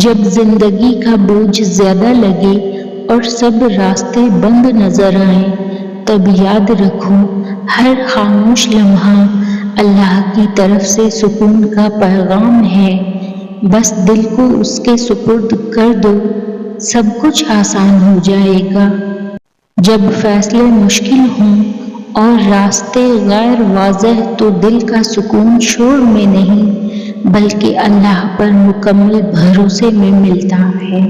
جب زندگی کا بوجھ زیادہ لگے اور سب راستے بند نظر آئیں، تب یاد رکھو ہر خاموش لمحہ اللہ کی طرف سے سکون کا پیغام ہے۔ بس دل کو اس کے سپرد کر دو، سب کچھ آسان ہو جائے گا۔ جب فیصلے مشکل ہوں اور راستے غیر واضح تو دل کا سکون شور میں نہیں بلکہ اللہ پر مکمل بھروسے میں ملتا ہے۔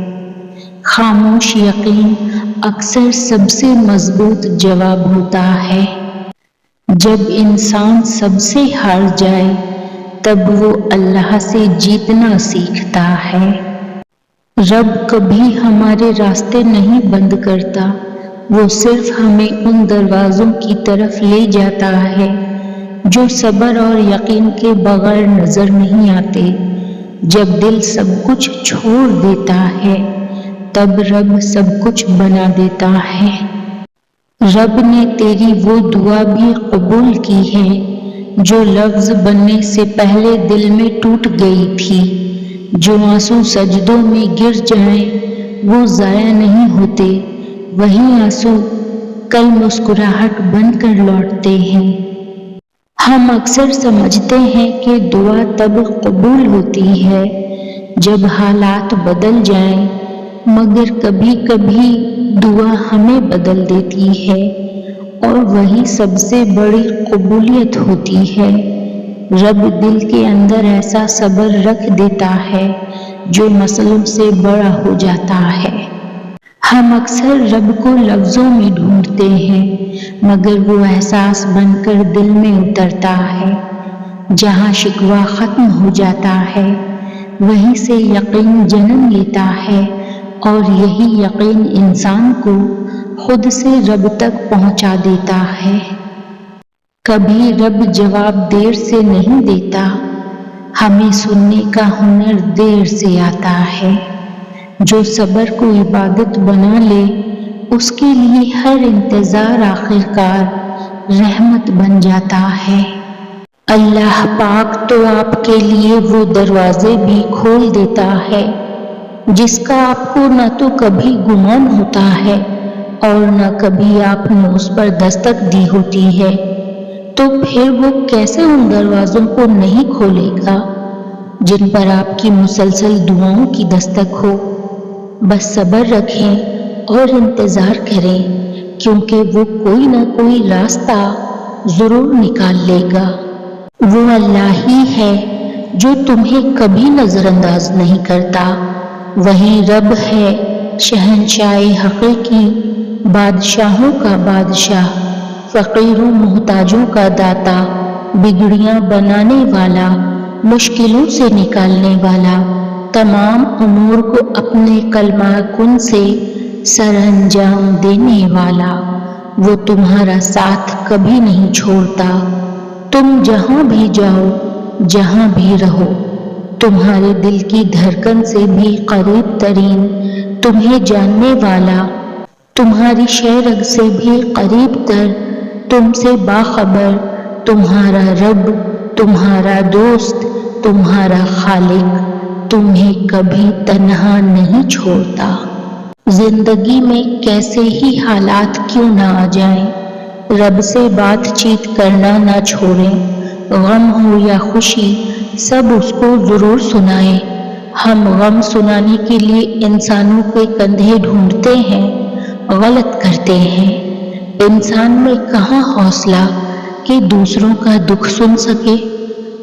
خاموش یقین اکثر سب سے مضبوط جواب ہوتا ہے۔ جب انسان سب سے ہار جائے تب وہ اللہ سے جیتنا سیکھتا ہے۔ رب کبھی ہمارے راستے نہیں بند کرتا، وہ صرف ہمیں ان دروازوں کی طرف لے جاتا ہے جو صبر اور یقین کے بغیر نظر نہیں آتے۔ جب دل سب کچھ چھوڑ دیتا ہے تب رب سب کچھ بنا دیتا ہے۔ رب نے تیری وہ دعا بھی قبول کی ہے جو لفظ بننے سے پہلے دل میں ٹوٹ گئی تھی۔ جو آنسو سجدوں میں گر جائیں وہ ضائع نہیں ہوتے، وہی آنسو کل مسکراہٹ بن کر لوٹتے ہیں۔ ہم اکثر سمجھتے ہیں کہ دعا تب قبول ہوتی ہے جب حالات بدل جائیں، مگر کبھی کبھی دعا ہمیں بدل دیتی ہے اور وہی سب سے بڑی قبولیت ہوتی ہے۔ رب دل کے اندر ایسا صبر رکھ دیتا ہے جو مسئلوں سے بڑا ہو جاتا ہے۔ ہم اکثر رب کو لفظوں میں ڈھونڈتے ہیں مگر وہ احساس بن کر دل میں اترتا ہے۔ جہاں شکوہ ختم ہو جاتا ہے وہیں سے یقین جنم لیتا ہے اور یہی یقین انسان کو خود سے رب تک پہنچا دیتا ہے۔ کبھی رب جواب دیر سے نہیں دیتا، ہمیں سننے کا ہنر دیر سے آتا ہے۔ جو صبر کو عبادت بنا لے اس کے لیے ہر انتظار آخرکار رحمت بن جاتا ہے۔ اللہ پاک تو آپ کے لیے وہ دروازے بھی کھول دیتا ہے جس کا آپ کو نہ تو کبھی گمان ہوتا ہے اور نہ کبھی آپ نے اس پر دستک دی ہوتی ہے، تو پھر وہ کیسے ان دروازوں کو نہیں کھولے گا جن پر آپ کی مسلسل دعاؤں کی دستک ہو۔ بس صبر رکھیں اور انتظار کریں کیونکہ وہ کوئی نہ کوئی راستہ ضرور نکال لے گا۔ وہ اللہ ہی ہے جو تمہیں کبھی نظر انداز نہیں کرتا۔ وہی رب ہے شہنشاہ حقیقی، بادشاہوں کا بادشاہ، فقیروں محتاجوں کا داتا، بگڑیاں بنانے والا، مشکلوں سے نکالنے والا، تمام امور کو اپنے کلمہ کن سے سر انجام دینے والا۔ وہ تمہارا ساتھ کبھی نہیں چھوڑتا، تم جہاں بھی جاؤ، جہاں بھی رہو، تمہارے دل کی دھڑکن سے بھی قریب ترین، تمہیں جاننے والا، تمہاری شہ رگ سے بھی قریب تر، تم سے باخبر، تمہارا رب، تمہارا دوست، تمہارا خالق تمہیں کبھی تنہا نہیں چھوڑتا۔ زندگی میں کیسے ہی حالات کیوں نہ آ جائیں، رب سے بات چیت کرنا نہ چھوڑیں۔ غم ہو یا خوشی سب اس کو ضرور سنائیں۔ ہم غم سنانے کے لیے انسانوں کے کندھے ڈھونڈتے ہیں، غلط کرتے ہیں۔ انسان میں کہاں حوصلہ کہ دوسروں کا دکھ سن سکے،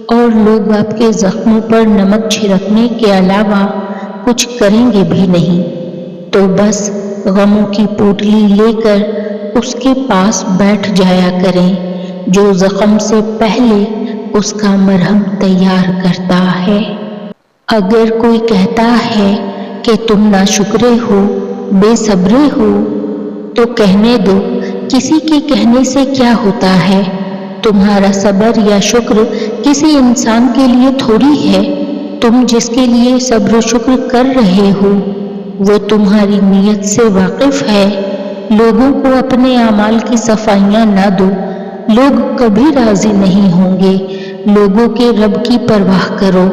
اور لوگ آپ کے زخموں پر نمک چھڑکنے کے علاوہ کچھ کریں گے بھی نہیں، تو بس غموں کی پوٹلی لے کر اس کے پاس بیٹھ جایا کریں جو زخم سے پہلے اس کا مرہم تیار کرتا ہے۔ اگر کوئی کہتا ہے کہ تم ناشکرے ہو، بے صبرے ہو، تو کہنے دو، کسی کے کہنے سے کیا ہوتا ہے؟ تمہارا صبر یا شکر کسی انسان کے لیے تھوڑی ہے۔ تم جس کے لیے صبر و شکر کر رہے ہو وہ تمہاری نیت سے واقف ہے۔ لوگوں کو اپنے اعمال کی صفائیاں نہ دو، لوگ کبھی راضی نہیں ہوں گے۔ لوگوں کے رب کی پرواہ کرو،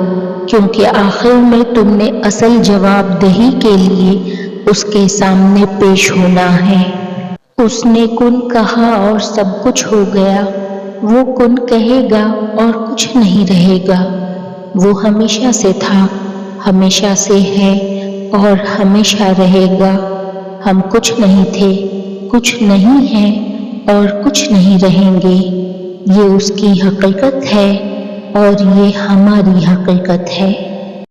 کیونکہ آخر میں تم نے اصل جواب دہی کے لیے اس کے سامنے پیش ہونا ہے۔ اس نے کن کہا اور سب کچھ ہو گیا، وہ کن کہے گا اور کچھ نہیں رہے گا۔ وہ ہمیشہ سے تھا، ہمیشہ سے ہے اور ہمیشہ رہے گا۔ ہم کچھ نہیں تھے، کچھ نہیں ہیں اور کچھ نہیں رہیں گے۔ یہ اس کی حقیقت ہے اور یہ ہماری حقیقت ہے۔